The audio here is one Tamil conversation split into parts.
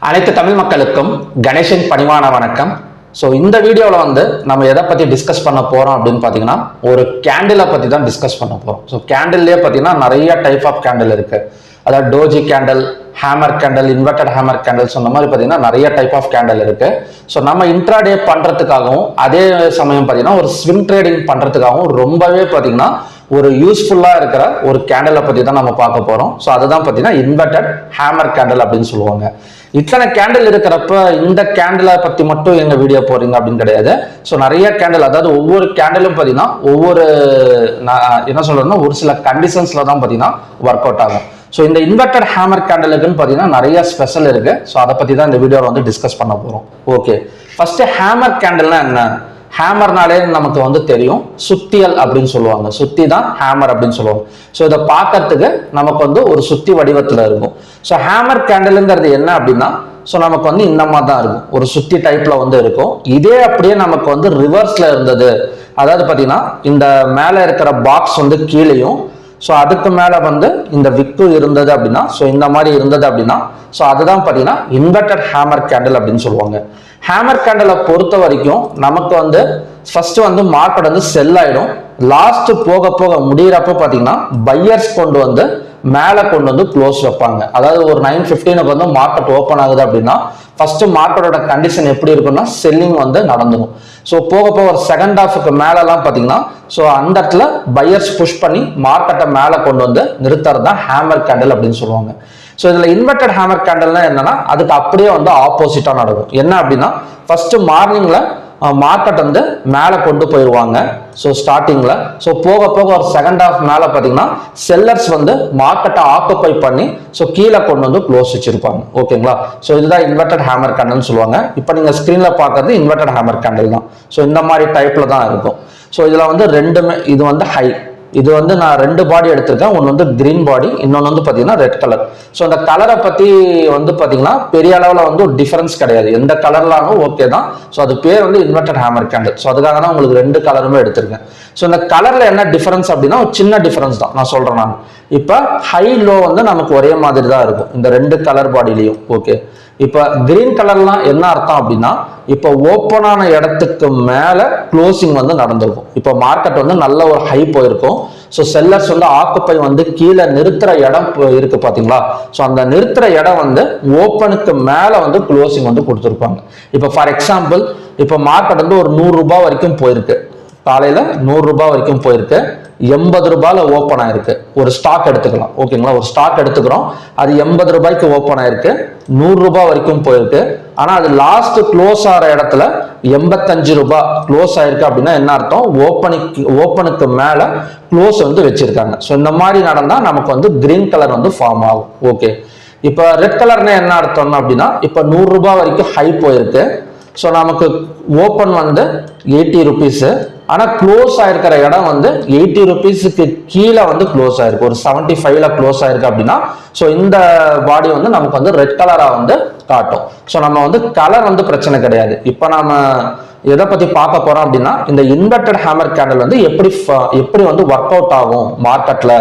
அனைத்து தமிழ் மக்களுக்கும் கணேசன் பணிவான வணக்கம். ஸோ இந்த வீடியோவில் நம்ம எதை பற்றி டிஸ்கஸ் பண்ண போகிறோம் அப்படின்னு பார்த்தீங்கன்னா ஒரு கேண்டிலை பற்றி தான் டிஸ்கஸ் பண்ண போகிறோம். ஸோ கேண்டில்லே பார்த்தீங்கன்னா நிறைய டைப் ஆஃப் கேண்டில் இருக்குது. அதாவது doji candle, hammer candle, inverted hammer candles, அந்த மாதிரி பார்த்தீங்கன்னா நிறைய டைப் ஆஃப் கேண்டில் இருக்குது. ஸோ நம்ம இன்ட்ராடே பண்ணுறதுக்காகவும் அதே சமயம் பார்த்தீங்கன்னா ஒரு ஸ்விங் ட்ரேடிங் பண்ணுறதுக்காகவும் ரொம்பவே பார்த்தீங்கன்னா ஒரு யூஸ்ஃபுல்லாக இருக்கிற ஒரு கேண்டிலை பற்றி தான் நம்ம பார்க்க போகிறோம். ஸோ அதுதான் பார்த்தீங்கன்னா இன்வெர்டட் ஹேமர் கேண்டில் அப்படின்னு சொல்லுவாங்க. இத்தனை கேண்டில் இருக்கிறப்ப இந்த கேண்டிலை பற்றி மட்டும் எங்க வீடியோ போறீங்க அப்படின்னு கிடையாது. ஸோ நிறைய கேண்டில், அதாவது ஒவ்வொரு கேண்டிலும் பார்த்தீங்கன்னா ஒவ்வொரு என்ன சொல்றதுன்னா ஒரு சில கண்டிஷன்ஸ்ல தான் பார்த்தீங்கன்னா ஒர்க் அவுட் ஆகும். ஸோ இந்த இன்வெர்டட் ஹேமர் கேண்டிலுக்குன்னு பார்த்தீங்கன்னா நிறைய ஸ்பெஷல் இருக்கு. ஸோ அதை பற்றி தான் இந்த வீடியோவில் டிஸ்கஸ் பண்ண போகிறோம். ஓகே, ஃபர்ஸ்ட் ஹேமர் கேண்டில்னா என்ன? ஹேமர்னாலே நமக்கு தெரியும், சுத்தியல் அப்படின்னு சொல்லுவாங்க. சுத்தி தான் ஹேமர் அப்படின்னு சொல்லுவாங்க. ஸோ இதை பார்க்கறதுக்கு நமக்கு ஒரு சுத்தி வடிவத்தில் இருக்கும். ஸோ ஹேமர் கேண்டிலுங்கிறது என்ன அப்படின்னா, ஸோ நமக்கு இந்த மாதிரி தான் இருக்கும், ஒரு சுத்தி டைப்ல இருக்கும். இதே அப்படியே நமக்கு ரிவர்ஸ்ல இருந்தது, அதாவது பார்த்தீங்கன்னா இந்த மேலே இருக்கிற பாக்ஸ் கீழேயும், ஸோ அதுக்கு மேலே இந்த விக்கு இருந்தது அப்படின்னா, ஸோ இந்த மாதிரி இருந்தது அப்படின்னா, ஸோ அதுதான் பார்த்தீங்கன்னா இன்வெர்டட் ஹேமர் கேண்டில் அப்படின்னு சொல்லுவாங்க. ஹேமர் கேண்டிலை பொறுத்த வரைக்கும் நமக்கு ஃபர்ஸ்ட் மார்க்கெட் செல் ஆயிடும். லாஸ்ட் போக போக முடிகிறப்ப பார்த்தீங்கன்னா பையர்ஸ் கொண்டு மேலே கொண்டு க்ளோஸ் வைப்பாங்க. அதாவது ஒரு 9:15 மார்க்கெட் ஓப்பன் ஆகுது அப்படின்னா ஃபர்ஸ்ட் மார்க்கெட்டோட கண்டிஷன் எப்படி இருக்குன்னா செல்லிங் நடந்துடும். ஸோ போக போக ஒரு செகண்ட் ஹாஃபுக்கு மேலெல்லாம் பார்த்தீங்கன்னா ஸோ அந்த இடத்துல பையர்ஸ் புஷ் பண்ணி மார்க்கெட்டை மேலே கொண்டு நிறுத்துறது தான் ஹேமர் கேண்டில் அப்படின்னு சொல்லுவாங்க. ஸோ இதில் இன்வெர்டட் ஹேமர் கேண்டில்னா என்னன்னா அதுக்கு அப்படியே ஆப்போசிட்டாக நடக்கும். என்ன அப்படின்னா ஃபர்ஸ்ட் மார்னிங்ல மார்க்கெட் மேலே கொண்டு போயிடுவாங்க. ஸோ ஸ்டார்டிங்ல ஸோ போக போக ஒரு செகண்ட் ஹாஃப் மேலே பார்த்தீங்கன்னா செல்லர்ஸ் மார்க்கெட்டை ஆக்குபை பண்ணி ஸோ கீழே கொண்டு க்ளோஸ் வச்சிருப்பாங்க. ஓகேங்களா? ஸோ இதுதான் இன்வெர்டட் ஹேமர் கேண்டில்னு சொல்லுவாங்க. இப்போ நீங்க ஸ்கிரீன்ல பார்க்கறது இன்வெர்டட் ஹேமர் கேண்டில் தான். ஸோ இந்த மாதிரி டைப்ல தான் இருக்கும். ஸோ இதுல ரெண்டுமே, இது ஹை, இது நான் ரெண்டு பாடி எடுத்திருக்கேன். ஒன்று கிரீன் பாடி, இன்னொன்று பார்த்தீங்கன்னா ரெட் கலர். ஸோ அந்த கலரை பற்றி பார்த்தீங்கன்னா பெரிய அளவில் ஒரு டிஃபரன்ஸ் கிடையாது. எந்த கலர்லாலும் ஓகே தான். ஸோ அது பேர் இன்வெர்டட் ஹேமர் கேண்டில். ஸோ அதுக்காக தான் உங்களுக்கு ரெண்டு கலருமே எடுத்திருக்கேன். ஸோ இந்த கலர்ல என்ன டிஃபரன்ஸ் அப்படின்னா ஒரு சின்ன டிஃபரன்ஸ் தான் நான் சொல்றேன். நான் இப்போ ஹை லோ நமக்கு ஒரே மாதிரி தான் இருக்கும் இந்த ரெண்டு கலர் பாடிலையும். ஓகே, இப்போ கிரீன் கலர்லாம் என்ன அர்த்தம் அப்படின்னா இப்போ ஓப்பன் ஆன இடத்துக்கு மேல க்ளோசிங் நடந்திருக்கும். இப்போ மார்க்கெட் நல்ல ஒரு ஹை போயிருக்கும். ஸோ செல்லர்ஸ் ஆக்குப்பை கீழே நிறுத்துற இடம் இருக்கு பாத்தீங்களா? ஸோ அந்த நிறுத்துற இடம் ஓப்பனுக்கு மேல க்ளோசிங் கொடுத்துருப்பாங்க. இப்போ ஃபார் எக்ஸாம்பிள் இப்போ மார்க்கெட் ஒரு 100 ரூபாய் வரைக்கும் போயிருக்கு. காலையில 100 ரூபாய் வரைக்கும் போயிருக்கு. 80 ரூபாயில ஓப்பன் ஆயிருக்கு. ஒரு ஸ்டாக் எடுத்துக்கலாம். ஓகேங்களா? ஒரு ஸ்டாக் எடுத்துக்கிறோம். அது 80 ரூபாய்க்கு ஓப்பன் ஆயிருக்கு. 100 ரூபாய் வரைக்கும் போயிருக்கு. ஆனா அது லாஸ்ட் க்ளோஸ் ஆகிற இடத்துல 85 ரூபாய் க்ளோஸ் ஆயிருக்கு. அப்படின்னா என்ன அர்த்தம்? ஓப்பனுக்கு மேல க்ளோஸ் வச்சிருக்காங்க. ஸோ இந்த மாதிரி நடந்தா நமக்கு கிரீன் கலர் ஃபார்ம் ஆகும். ஓகே, இப்ப ரெட் கலர்னா என்ன அர்த்தம் அப்படின்னா இப்ப 100 ரூபாய் வரைக்கும் ஹை போயிருக்கு. ஸோ நமக்கு ஓப்பன் 80 ருபீஸ், ஆனா க்ளோஸ் ஆயிருக்கிற இடம் 80 ருபீஸுக்கு கீழே க்ளோஸ் ஆயிருக்கு. ஒரு 75ல க்ளோஸ் ஆயிருக்கு அப்படின்னா ஸோ இந்த பாடி நமக்கு ரெட் கலரா காட்டும். ஸோ நம்ம கலர் பிரச்சனை கிடையாது. இப்போ நம்ம எதை பத்தி பார்க்க போறோம் அப்படின்னா இந்த இன்வெர்டட் ஹேமர் கேண்டில் எப்படி ஒர்க் அவுட் ஆகும் மார்க்கெட்ல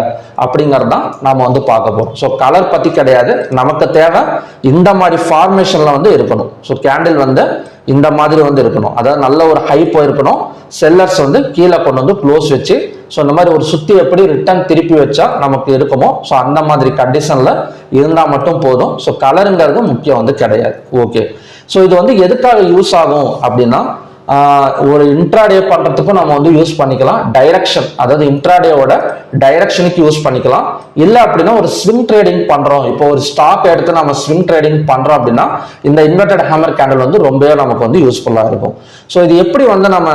அப்படிங்கிறது தான் நாம பார்க்க போறோம். ஸோ கலர் பத்தி கிடையாது, நமக்கு தேவை இந்த மாதிரி ஃபார்மேஷன்ல இருக்கணும். ஸோ கேண்டில் இந்த மாதிரி இருக்கணும். அதாவது நல்ல ஒரு ஹை போயிருக்கணும். செல்லர்ஸ் கீழே கொண்டு க்ளோஸ் வச்சு ஸோ இந்த மாதிரி ஒரு சுத்தி எப்படி ரிட்டர்ன் திருப்பி வச்சா நமக்கு இருக்குமோ ஸோ அந்த மாதிரி கண்டிஷன்ல இருந்தால் மட்டும் போதும். ஸோ கலருங்கிறது முக்கியம் கிடையாது. ஓகே, ஸோ இது எதுக்காக யூஸ் ஆகும் அப்படின்னா ஒரு இன்ட்ராடே பண்றதுக்கும் நம்ம யூஸ் பண்ணிக்கலாம். டைரக்ஷன், அதாவது இன்ட்ராடேவோட டைரக்ஷனுக்கு யூஸ் பண்ணிக்கலாம். இல்லை அப்படின்னா ஒரு ஸ்விங் ட்ரேடிங் பண்றோம், இப்போ ஒரு ஸ்டாக் எடுத்து நம்ம ஸ்விங் ட்ரேடிங் பண்றோம் அப்படின்னா இந்த இன்வெர்டட் ஹேமர் கேண்டில் ரொம்பவே நமக்கு யூஸ்ஃபுல்லா இருக்கும். ஸோ இது எப்படி நம்ம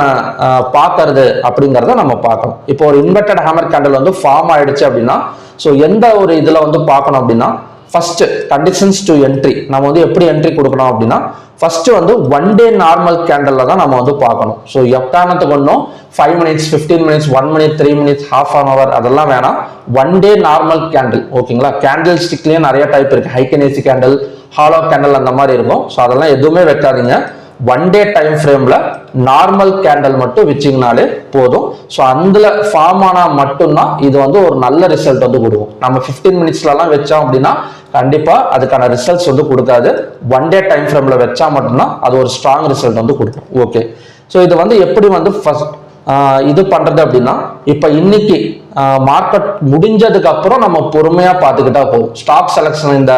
பார்க்கறது அப்படிங்கிறத நம்ம பார்க்கணும். இப்போ ஒரு இன்வெர்டட் ஹேமர் கேண்டில் ஃபார்ம் ஆயிடுச்சு அப்படின்னா ஸோ எந்த ஒரு இதுல பார்க்கணும் அப்படின்னா ஃபர்ஸ்ட் கண்டிஷன்ஸ் டு என்ட்ரி நம்ம எப்படி என்ட்ரி கொடுக்கணும் அப்படின்னா ஃபர்ஸ்ட் 1 டே நார்மல் கேண்டில்ல தான் நம்ம பார்க்கணும். ஸோ எக்காரணத்துக்கு ஒன்றும் 5 minutes, 15 minutes, 1 minute, 3 minutes, half an hour அதெல்லாம் வேணாம். 1 டே நார்மல் கேண்டில். ஓகேங்களா? கேண்டில் ஸ்டிக்லயே நிறைய டைப் இருக்கு. ஹைகனேசி கேண்டில், ஹாலோ கேண்டில் அந்த மாதிரி இருக்கும். ஸோ அதெல்லாம் எதுவுமே வைக்காதீங்க. ஒன் டே டைம் ஃப்ரேம்ல நார்மல் கேண்டில் மட்டும் வச்சிங்கனாலே போதும். ஸோ அதில் ஃபார்ம் ஆனால் மட்டும்தான் இது வந்து ஒரு நல்ல ரிசல்ட் வந்து கொடுக்கும். நம்ம 15 மினிட்ஸ்லாம் வச்சோம் அப்படின்னா கண்டிப்பா அதுக்கான ரிசல்ட்ஸ் வந்து கொடுக்காது. ஒன் டே டைம் ஃப்ரேம்ல வச்சா மட்டும்தான் அது ஒரு ஸ்ட்ராங் ரிசல்ட் வந்து கொடுக்கும். ஓகே, ஸோ இது வந்து எப்படி வந்து ஃபர்ஸ்ட் இது பண்றது அப்படின்னா, இப்ப இன்னைக்கு மார்க்கெட் முடிஞ்சதுக்கு அப்புறம் நம்ம பொறுமையா பார்த்துக்கிட்டா போகும். ஸ்டாக் செலக்ஷன் இந்த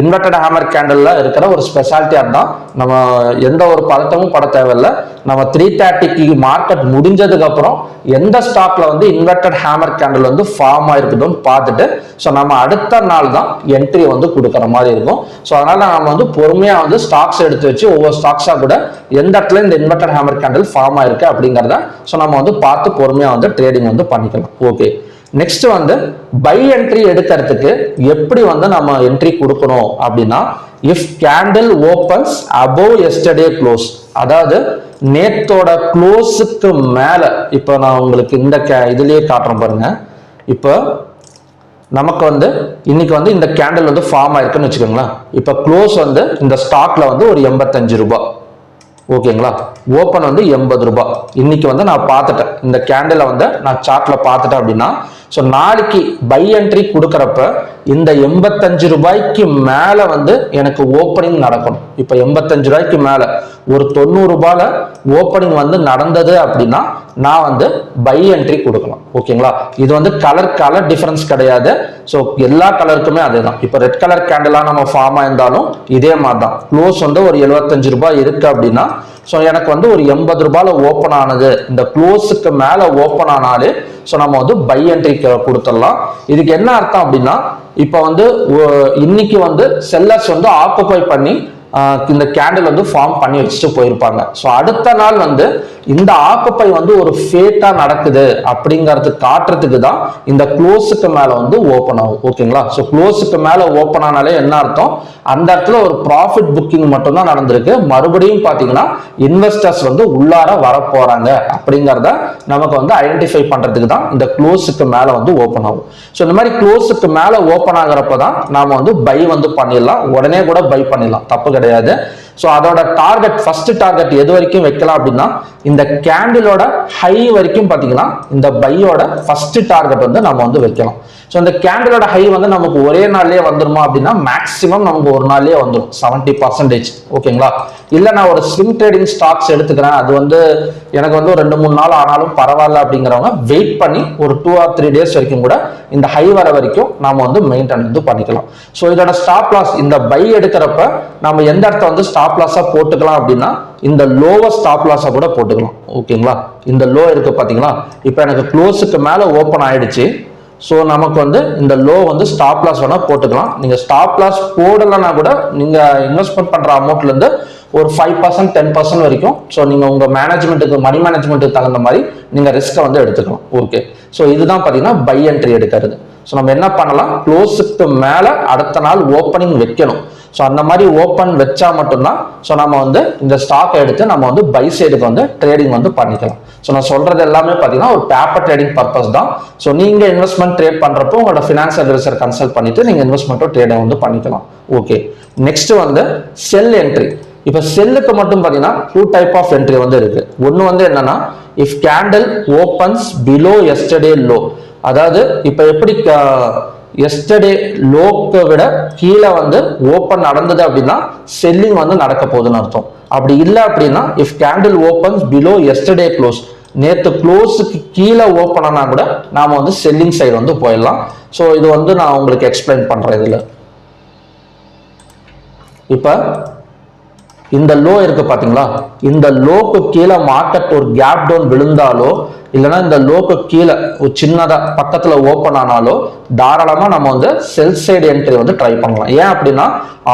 இன்வெர்டட் ஹேமர் கேண்டில்ல இருக்கிற ஒரு ஸ்பெஷாலிட்டியா தான், நம்ம எந்த ஒரு பதட்டமும் பட தேவையில்லை. நம்ம 3:30க்கு மார்க்கெட் முடிஞ்சதுக்கு அப்புறம் எந்த ஸ்டாக்ல வந்து இன்வெர்டட் ஹேமர் கேண்டில் வந்து ஃபார்ம் ஆயிருக்குதுன்னு பார்த்துட்டு ஸோ நம்ம அடுத்த நாள் தான் என்ட்ரி வந்து கொடுக்குற மாதிரி இருக்கும். ஸோ அதனால நம்ம வந்து பொறுமையா வந்து ஸ்டாக்ஸ் எடுத்து வச்சு ஒவ்வொரு ஸ்டாக்ஸா கூட எந்த இடத்துல இந்த இன்வெர்டட் ஹேமர் கேண்டில் ஃபார்ம் ஆயிருக்கு அப்படிங்கிறத ஸோ நம்ம வந்து பார்த்து பொறுமையா வந்து ட்ரேடிங் வந்து பண்ணிக்கலாம். ஓகே, நெக்ஸ்ட் வந்து பை என்ட்ரி எடுக்கிறதுக்கு எப்படி வந்து நம்ம என்ட்ரி கொடுக்கணும் அப்படின்னா, if candle opens above yesterday close, அதாவது நேத்தோட க்ளோஸுக்கு மேல, இப்போ நான் உங்களுக்கு இந்த இதுலயே காட்டுறேன் பாருங்க. இப்போ நமக்கு வந்து இன்னைக்கு வந்து இந்த கேண்டில் வந்து ஃபார்ம் ஆயிருக்குன்னு வச்சுக்கோங்களேன். இப்போ க்ளோஸ் வந்து இந்த ஸ்டாக்ல வந்து ஒரு 85 ரூபாய், ஓகேங்களா. ஓப்பன் வந்து 80 ரூபாய். இன்னைக்கு வந்து நான் பார்த்துட்டேன், இந்த கேண்டிலை வந்து நான் சார்ட்ல பார்த்துட்டேன் அப்படின்னா, ஸோ நாளைக்கு பை என்ட்ரி கொடுக்குறப்ப இந்த 85 ரூபாய்க்கு மேல வந்து எனக்கு ஓப்பனிங் நடக்கணும். இப்போ 85 ரூபாய்க்கு மேல ஒரு 90 ரூபாயில ஓப்பனிங் வந்து நடந்தது அப்படின்னா நான் வந்து பை என்ட்ரி கொடுக்கலாம். ஓகேங்களா. இது வந்து கலர் டிஃபரன்ஸ் கிடையாது. ஸோ எல்லா கலருக்குமே அதே தான். இப்போ ரெட் கலர் கேண்டிலா நம்ம ஃபார்ம் ஆயிருந்தாலும் இதே மாதிரி தான். க்ளோஸ் வந்து ஒரு 75 ரூபாய் இருக்கு அப்படின்னா ஸோ எனக்கு வந்து ஒரு 80 ரூபாயில ஓப்பன் ஆனது, இந்த க்ளோஸுக்கு மேல ஓப்பன் ஆனாலே ஸோ நம்ம வந்து பை என்ட்ரி கொடுத்துடலாம். இதுக்கு என்ன அர்த்தம் அப்படின்னா, இப்போ வந்து இன்னைக்கு வந்து செல்லர்ஸ் வந்து ஆக்குபை பண்ணி இந்த கேண்டில் வந்து ஃபார்ம் பண்ணி வச்சுட்டு போயிருப்பாங்க. ஸோ அடுத்த நாள் வந்து இந்த ஆக்குப்பை வந்து ஒரு ஃபேட்டா நடக்குது அப்படிங்கிறது காட்டுறதுக்கு தான் இந்த க்ளோஸுக்கு மேல வந்து ஓப்பன் ஆகும். ஓகேங்களா. ஸோ க்ளோஸுக்கு மேல ஓப்பன் ஆனாலே என்ன அர்த்தம், அந்த இடத்துல ஒரு ப்ராஃபிட் புக்கிங் மட்டும்தான் நடந்திருக்கு. மறுபடியும் பாத்தீங்கன்னா இன்வெஸ்டர்ஸ் வந்து உள்ளார வர போறாங்க அப்படிங்கிறத நமக்கு வந்து ஐடென்டிஃபை பண்றதுக்கு தான் இந்த க்ளோஸுக்கு மேல வந்து ஓப்பன் ஆகும். ஸோ இந்த மாதிரி க்ளோஸுக்கு மேல ஓப்பன் ஆகிறப்ப தான் நாம வந்து பை வந்து பண்ணிடலாம். உடனே கூட பை பண்ணிடலாம், தப்பு கிடையாது. ஸோ அதோட டார்கெட், ஃபர்ஸ்ட் டார்கெட் எது வரைக்கும் வைக்கலாம் அப்படின்னா, இந்த கேண்டிலோட ஹை வரைக்கும் பாத்தீங்கன்னா இந்த பையோட ஃபர்ஸ்ட் டார்கெட் வந்து நம்ம வந்து வைக்கலாம். ஸோ இந்த கேண்டிலோட ஹை வந்து நமக்கு ஒரே நாள்லயே வந்துருமா அப்படின்னா, மேக்ஸிமம் நமக்கு ஒரு நாள்லயே வந்துடும் 70%. ஓகேங்களா. இல்ல நான் ஒரு ஸ்விங் ட்ரேடிங் ஸ்டாக்ஸ் எடுத்துக்கிறேன், அது வந்து எனக்கு வந்து ஒரு 2-3 நாள் ஆனாலும் பரவாயில்ல அப்படிங்கிறவங்க வெயிட் பண்ணி ஒரு 2 or 3 days வரைக்கும் கூட இந்த ஹை வர வரைக்கும் நாம வந்து மெயின்டைன் வந்து பண்ணிக்கலாம். ஸோ இதோட ஸ்டாப் லாஸ், இந்த பை எடுக்கிறப்ப நம்ம எந்த இடத்த வந்து ஸ்டாப் லாஸா போட்டுக்கலாம் அப்படின்னா, இந்த லோவர் ஸ்டாப் லாஸா கூட போட்டுக்கலாம். ஓகேங்களா. இந்த லோ இருக்கு பாத்தீங்களா, இப்போ எனக்கு க்ளோஸுக்கு மேல ஓப்பன் ஆயிடுச்சு. ஸோ நமக்கு வந்து இந்த லோ வந்து ஸ்டாப் லாஸ் வேணா போட்டுக்கலாம். நீங்க ஸ்டாப் லாஸ் போடலைன்னா கூட நீங்க இன்வெஸ்ட்மெண்ட் பண்ற அமௌண்ட்ல இருந்து ஒரு 5% 10% வரைக்கும் ஸோ நீங்க உங்க மேனேஜ்மெண்ட்டுக்கு, மணி மேனேஜ்மெண்ட்டுக்கு தகுந்த மாதிரி நீங்க ரிஸ்க்கை வந்து எடுத்துக்கலாம். ஓகே, ஸோ இதுதான் பாத்தீங்கன்னா பை என்ட்ரி எடுக்கிறது. ஸோ நம்ம என்ன பண்ணலாம், க்ளோஸுக்கு மேல அடுத்த நாள் ஓப்பனிங் வைக்கணும். ஸோ அந்த மாதிரி ஓப்பன் வச்சா மட்டும்தான் ஸோ நம்ம வந்து இந்த ஸ்டாக் எடுத்து நம்ம வந்து பை சைடுக்கு வந்து ட்ரேடிங் வந்து பண்ணிக்கலாம். ஸோ நான் சொல்றது எல்லாமே பார்த்தீங்கன்னா ஒரு பேப்பர் ட்ரேடிங் பர்பஸ் தான். ஸோ நீங்க இன்வெஸ்ட்மெண்ட் ட்ரேட் பண்றப்போ உங்களோட ஃபினான்ஸ் அட்வைசர் கன்சல்ட் பண்ணிட்டு நீங்க இன்வெஸ்ட்மெண்ட்டோ ட்ரேடிங் வந்து பண்ணிக்கலாம். ஓகே, நெக்ஸ்ட் வந்து செல் என்ட்ரி. இப்போ செல்லுக்கு மட்டும் பார்த்தீங்கன்னா 2 type ஆஃப் என்ட்ரி வந்து இருக்கு. ஒன்று வந்து என்னன்னா, if candle opens below yesterday low, அதாவது இப்போ எப்படி எஸ்டர்டே லோக்கு விட கீழே வந்து ஓப்பன் நடந்தது அப்படின்னா செல்லிங் வந்து நடக்க போகுதுன்னு அர்த்தம். அப்படி இல்லை அப்படின்னா, if candle opens below yesterday close, நேற்று க்ளோஸுக்கு கீழே ஓப்பன் ஆனா கூட நாம வந்து செல்லிங் சைடு வந்து போயிடலாம். ஸோ இது வந்து நான் உங்களுக்கு எக்ஸ்பிளைன் பண்றேன். இதுல இப்ப இந்த லோ இருக்கு பாத்தீங்களா, இந்த லோக்கு கீழே மார்க்கெட் ஒரு கேப் டவுன் விழுந்தாலோ இல்லைன்னா இந்த லோக்கு கீழே ஒரு சின்னதா பக்கத்துல ஓப்பன் ஆனாலோ தாராளமா நம்ம வந்து செல் சைடு என்ட்ரி வந்து ட்ரை பண்ணலாம். ஏன் அப்படின்னா,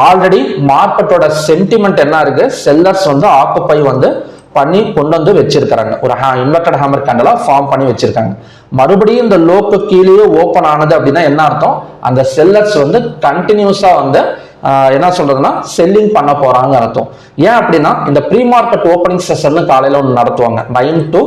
ஆல்ரெடி மார்க்கெட்டோட சென்டிமெண்ட் என்ன இருக்கு, செல்லர்ஸ் வந்து ஆக்குப்பை வந்து பண்ணி கொண்டு வந்து வச்சிருக்காங்க, ஒரு இன்வெர்டட் ஹேமர் கேண்டலா ஃபார்ம் பண்ணி வச்சிருக்காங்க. மறுபடியும் இந்த லோக்கு கீழே ஓப்பன் ஆனது அப்படின்னா என்ன அர்த்தம், அந்த செல்லர்ஸ் வந்து கண்டினியூஸா வந்து என்ன சொல்றதுன்னா செல்லிங் பண்ண போறாங்க அர்த்தம். ஏன் அப்படின்னா இந்த ப்ரீ மார்க்கெட் ஓப்பனிங் செஷன் காலையில ஒன்று நடத்துவாங்க 9 to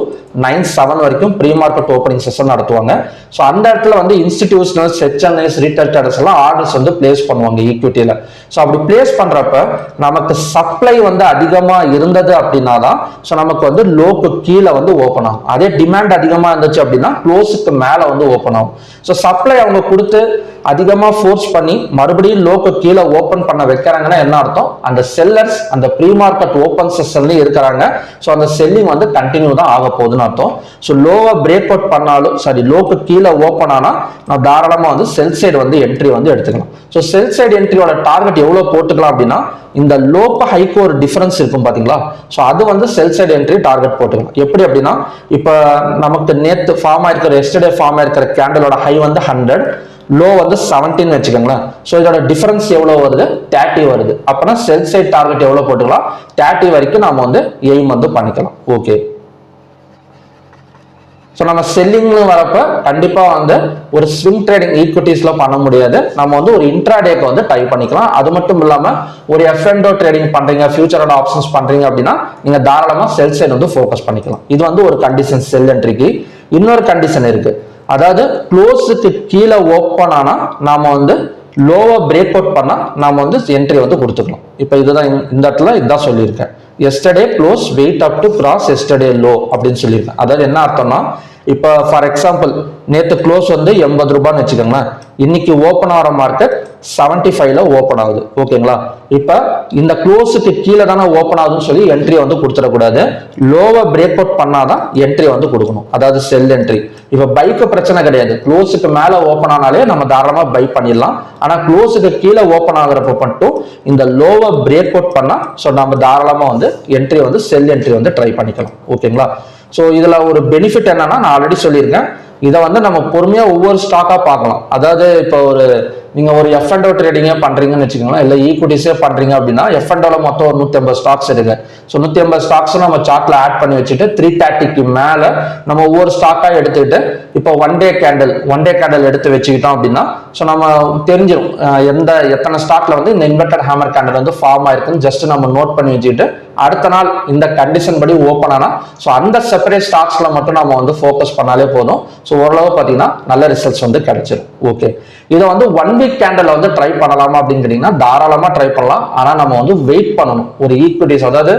9-7 வரைக்கும் ப்ரீ மார்க்கெட் ஓப்பனிங் செஷன் நடத்துவாங்க. ஸோ அந்த இடத்துல வந்து இன்ஸ்டிடியூஷனல் HNIs ரீட்டைல் ட்ரேடர்ஸ் எல்லாம் ஆர்டர்ஸ் வந்து பிளேஸ் பண்ணுவாங்க ஈக்விட்டியில. ஸோ அப்படி பிளேஸ் பண்றப்ப நமக்கு சப்ளை வந்து அதிகமா இருந்தது அப்படின்னா தான் ஸோ நமக்கு வந்து லோக்கு கீழே வந்து ஓப்பன் ஆகும். அதே டிமாண்ட் அதிகமா இருந்துச்சு அப்படின்னா க்ளோஸுக்கு மேல வந்து ஓப்பன் ஆகும். ஸோ சப்ளை அவங்க கொடுத்து அதிகமா ஃபோர்ஸ் பண்ணி மறுபடியும் லோக்கு கீழே ஓப்பன் பண்ண வைக்கிறாங்கன்னா என்ன அர்த்தம், அந்த செல்லர்ஸ் அந்த ப்ரீ மார்க்கெட் ஓப்பன் செஷன்லயும் இருக்கிறாங்க. ஸோ அந்த செல்லிங் வந்து கண்டினியூ தான் ஆக போகுதுன்னு அர்த்தம். ஸோ லோவை பிரேக் அவுட் பண்ணாலும் சரி லோக்கு கீழே ஓப்பன் ஆனா நான் தாராளமா வந்து செல் சைடு வந்து என்ட்ரி வந்து எடுத்துக்கலாம். ஸோ செல் சைடு என்ட்ரியோட டார்கெட் எவ்வளவு போட்டுக்கலாம் அப்படின்னா இந்த லோக்கு ஹைக்கு ஒரு டிஃபரன்ஸ் இருக்கும் பாத்தீங்களா. ஸோ அது வந்து செல் சைடு என்ட்ரி டார்கெட் போட்டுக்கலாம். எப்படி அப்படின்னா இப்போ நமக்கு நேற்று ஃபார்ம் ஆயிருக்கிற எஸ்டர்டே ஃபார்ம் ஆயிருக்கிற கேண்டலோட ஹை வந்து 100, லோ வந்து 17 வச்சுக்கோங்களேன். ஸோ இதோட டிஃபரன்ஸ் எவ்வளவு வருது, 30 வருது. அப்பனா செல் சைட் டார்கெட் எவ்வளவு போட்டுக்கலாம், 30 வரைக்கும் நாம வந்து எய்ம் வந்து பண்ணிக்கலாம். ஓகே. ஸோ நம்ம செல்லிங்னு வரப்ப கண்டிப்பா வந்து ஒரு ஸ்விங் ட்ரேடிங் ஈக்விட்டிஸ்ல பண்ண முடியாது. நம்ம வந்து ஒரு இன்ட்ராடேக்கு வந்து ட்ரை பண்ணிக்கலாம். அது மட்டும் இல்லாம ஒரு F&O ட்ரேடிங் பண்றீங்க, ஃபியூச்சரோட ஆப்ஷன்ஸ் பண்றீங்க அப்படின்னா நீங்க தாராளமா செல் சைடு வந்து ஃபோக்கஸ் பண்ணிக்கலாம். இது வந்து ஒரு கண்டிஷன் செல் என்ட்ரிக்கு. இன்னொரு கண்டிஷன் இருக்கு, அதாவது க்ளோஸுக்கு கீழே ஓப்பன் ஆனா நாம வந்து லோவை பிரேக் அவுட் பண்ணா நாம வந்து என்ட்ரி வந்து கொடுத்துக்கலாம். இப்போ இதுதான் இந்த இடத்துல இதுதான் சொல்லியிருக்கேன், yesterday close wait up to cross yesterday low அப்படின்னு சொல்லியிருக்கேன். அதாவது என்ன அர்த்தம்னா இப்போ ஃபார் எக்ஸாம்பிள் நேற்று க்ளோஸ் வந்து 80 ரூபான்னு வச்சுக்கோங்களேன், இன்னைக்கு ஓப்பன் ஆகிற மார்க்கெட் 75ல ஓப்பன் ஆகுது. ஓகேங்களா. இப்போ இந்த க்ளோஸுக்கு கீழே தானே ஓப்பன் ஆகுதுன்னு சொல்லி என்ட்ரி வந்து கொடுத்துடக்கூடாது. லோவை பிரேக் அவுட் பண்ணாதான் என்ட்ரி வந்து கொடுக்கணும், அதாவது செல் என்ட்ரி. இப்போ பைக்கு பிரச்சனை கிடையாது, க்ளோஸுக்கு மேலே ஓப்பன் ஆனாலே நம்ம தாராளமாக பை பண்ணிடலாம். ஆனால் க்ளோஸுக்கு கீழே ஓப்பன் ஆகிறப்ப மட்டும் இந்த லோவை பிரேக் அவுட் பண்ணா ஸோ நம்ம தாராளமாக வந்து என்ட்ரி வந்து செல் என்ட்ரி வந்து ட்ரை பண்ணிக்கலாம். ஓகேங்களா. ஸோ இதுல ஒரு பெனிஃபிட் என்னன்னா நான் ஆல்ரெடி சொல்லியிருக்கேன், இதை வந்து நம்ம பொறுமையா ஒவ்வொரு ஸ்டாக்கா பார்க்கலாம். அதாவது இப்போ ஒரு நீங்க ஒரு F&O ட்ரேடிங்கே பண்றீங்கன்னு வச்சுக்கோங்களேன், இல்லை ஈக்விட்டிஸே பண்றீங்க அப்படின்னா F&Oல மொத்தம் ஒரு 150 ஸ்டாக்ஸ் இருக்கு. ஸோ 150 ஸ்டாக்ஸ் நம்ம சார்ட்ல ஆட் பண்ணி வச்சுட்டு 330க்கு மேல நம்ம ஒவ்வொரு ஸ்டாக்கா எடுத்துக்கிட்டு இப்போ ஒன் டே கேண்டல் எடுத்து வச்சுக்கிட்டோம் அப்படின்னா ஸோ நம்ம தெரிஞ்சிடும் எத்தனை ஸ்டாக்ல வந்து இந்த இன்வெர்டட் ஹேமர் கேண்டல் வந்து ஃபார்ம் ஆயிருக்குன்னு ஜஸ்ட் நம்ம நோட் பண்ணி வச்சுக்கிட்டு அடுத்த நாள் இந்த கண்டிஷன் படி ஓப்பன் ஆனா ஸோ அந்த செப்பரேட் ஸ்டாக்ஸ்ல மட்டும் நம்ம வந்து ஃபோக்கஸ் பண்ணாலே போதும். ஸோ ஓரளவு பார்த்தீங்கன்னா நல்ல ரிசல்ட்ஸ் வந்து கிடைச்சிடும். ஓகே. இதை வந்து 1 வீக் கேண்டல் வந்து ட்ரை பண்ணலாமா அப்படின்னு கேட்டீங்கன்னா தாராளமா ட்ரை பண்ணலாம். ஆனா நம்ம வந்து வெயிட் பண்ணணும். ஒரு ஈக்விட்டிஸ் அதாவது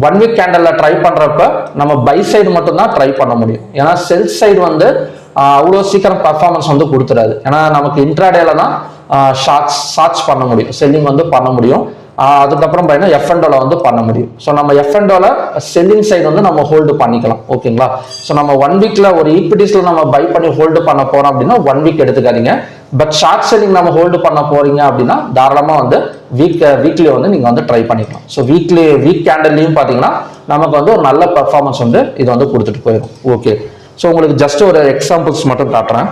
1 வீக் கேண்டல்ல ட்ரை பண்றப்ப நம்ம பை சைடு மட்டும் தான் ட்ரை பண்ண முடியும். ஏன்னா செல் சைடு வந்து அவ்வளோ சீக்கிரம் பர்ஃபார்மன்ஸ் வந்து கொடுத்துறாது. ஏன்னா நமக்கு இன்ட்ராடேல தான் ஷார்ட்ஸ் பண்ண முடியும், செல்லிங் வந்து பண்ண முடியும். அதுக்கப்புறம் பார்த்தீங்கன்னா F&Oல வந்து பண்ண முடியும். ஸோ நம்ம F&Oல செல்லிங் சைடு வந்து நம்ம ஹோல்டு பண்ணிக்கலாம். ஓகேங்களா. ஸோ நம்ம 1 வீக்ல ஒரு ஈக்விட்டிஸ்ல நம்ம பை பண்ணி ஹோல்டு பண்ண போறோம் அப்படின்னா 1 வீக் எடுத்துக்காதீங்க. பட் ஷார்ட் செல்லிங் நம்ம ஹோல்டு பண்ண போறீங்க அப்படின்னா தாராளமா வந்து வீக்லி வந்து நீங்க வந்து ட்ரை பண்ணிக்கலாம். ஸோ வீக் கேண்டல்லையும் பார்த்தீங்கன்னா நமக்கு வந்து ஒரு நல்ல பெர்ஃபார்மன்ஸ் வந்து இது வந்து கொடுத்துட்டு போயிடும். ஓகே. ஸோ உங்களுக்கு ஜஸ்ட் ஒரு எக்ஸாம்பிள்ஸ் மட்டும் காட்டுறேன்.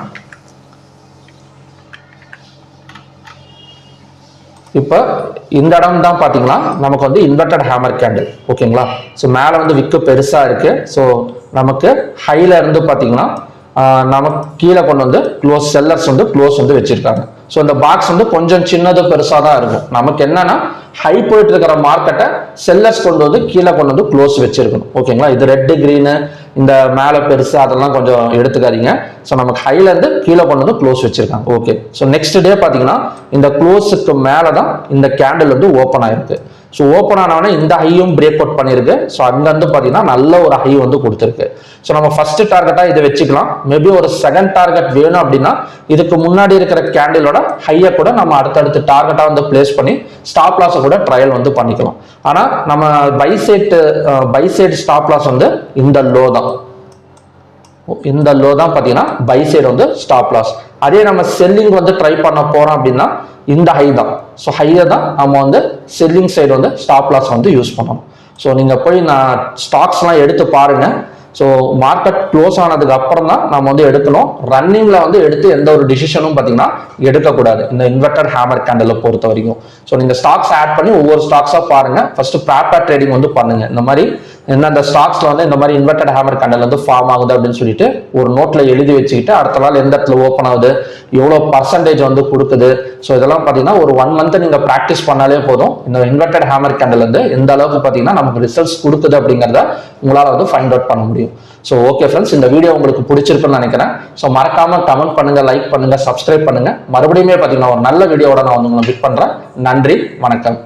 இப்போ இந்த இடம் தான் பாத்தீங்கன்னா நமக்கு வந்து இன்வெர்டட் ஹேமர் கேண்டில். ஓகேங்களா. ஸோ மேலே வந்து விக்கு பெருசா இருக்கு. ஸோ நமக்கு ஹைல இருந்து பாத்தீங்கன்னா நமக்கு கீழே கொண்டு வந்து செல்லர்ஸ் வந்து க்ளோஸ் வந்து வச்சிருக்காங்க. ஸோ இந்த பாக்ஸ் வந்து கொஞ்சம் சின்னது பெருசாக தான் இருக்கும். நமக்கு என்னன்னா ஹை போயிட்டு இருக்கிற மார்க்கெட்டை செல்லர்ஸ் கொண்டு வந்து கீழே கொண்டு வந்து க்ளோஸ் வச்சிருக்கணும். ஓகேங்களா. இது ரெட்டு கிரீனு இந்த மேலே பெருசு அதெல்லாம் கொஞ்சம் எடுத்துக்காதீங்க. ஸோ நமக்கு ஹைல இருந்து கீழே கொண்டு வந்து க்ளோஸ் வச்சிருக்காங்க. ஓகே. ஸோ நெக்ஸ்ட் டே பார்த்தீங்கன்னா இந்த க்ளோஸுக்கு மேலே தான் இந்த கேண்டில் வந்து ஓப்பன் ஆயிருக்கு. ஸோ ஓப்பன் ஆனவனே இந்த ஹையும் பிரேக் அவுட் பண்ணிருக்கு. ஸோ அங்கிருந்து பார்த்தீங்கன்னா நல்ல ஒரு ஹை வந்து கொடுத்துருக்கு. ஸோ நம்ம ஃபர்ஸ்ட் டார்கெட்டா இதை வச்சுக்கலாம். மேபி ஒரு செகண்ட் டார்கெட் வேணும் அப்படின்னா இதுக்கு முன்னாடி இருக்கிற கேண்டிலோட ஹையை கூட நம்ம அடுத்தடுத்து டார்கெட்டா வந்து பிளேஸ் பண்ணி ஸ்டாப் லாஸை கூட ட்ரையல் வந்து பண்ணிக்கலாம். ஆனா நம்ம பை சைடு ஸ்டாப் லாஸ் வந்து இந்த லோ தான். இந்த லோ தான் பார்த்தீங்கன்னா பை சைடு வந்து ஸ்டாப் லாஸ். அதே நம்ம செல்லிங் வந்து ட்ரை பண்ண போறோம் அப்படின்னா இந்த ஹை தான். ஸோ ஹையை தான் நம்ம வந்து செல்லிங் சைடு வந்து ஸ்டாப் லாஸ் வந்து யூஸ் பண்ணணும். ஸோ நீங்க போய் நான் ஸ்டாக்ஸ்லாம் எடுத்து பாருங்க. ஸோ மார்க்கெட் க்ளோஸ் ஆனதுக்கு அப்புறம் தான் நம்ம வந்து எடுக்கணும். ரன்னிங்ல வந்து எடுத்து எந்த ஒரு டிசிஷனும் பார்த்தீங்கன்னா எடுக்கக்கூடாது இந்த இன்வெர்டட் ஹேமர் கேண்டலை பொறுத்த வரைக்கும். ஸோ நீங்க ஸ்டாக்ஸ் ஆட் பண்ணி ஒவ்வொரு ஸ்டாக்ஸா பாருங்க. ஃபர்ஸ்ட் ப்ராப்பர் ட்ரேடிங் வந்து பண்ணுங்க. இந்த மாதிரி இந்த ஸ்டாக்ஸ்ல வந்து இந்த மாதிரி இன்வெர்டட் ஹேமர் கேண்டில் வந்து ஃபார்ம் ஆகுது அப்படின்னு சொல்லிட்டு ஒரு நோட்ல எழுதி வச்சுக்கிட்டு அடுத்த நாள் எந்த இடத்துல ஓப்பன் ஆகுது, எவ்வளவு பர்சன்டேஜ் வந்து கொடுக்குது. ஸோ இதெல்லாம் பார்த்தீங்கன்னா ஒரு 1 month நீங்க ப்ராக்டிஸ் பண்ணாலே போதும். இந்த இன்வெர்டட் ஹேமர் கேண்டில் வந்து எந்த அளவுக்கு பார்த்தீங்கன்னா நமக்கு ரிசல்ட்ஸ் கொடுக்குது அப்படிங்கிறத உங்களால் வந்து ஃபைண்ட் அவுட் பண்ண முடியும். ஸோ ஓகே ஃப்ரெண்ட்ஸ், இந்த வீடியோ உங்களுக்கு பிடிச்சிருக்குன்னு நினைக்கிறேன். ஸோ மறக்காம கமெண்ட் பண்ணுங்க, லைக் பண்ணுங்க, சப்ஸ்கிரைப் பண்ணுங்க. மறுபடியுமே பார்த்தீங்கன்னா ஒரு நல்ல வீடியோட நான் வந்து உங்களை மீட் பண்றேன். நன்றி, வணக்கம்.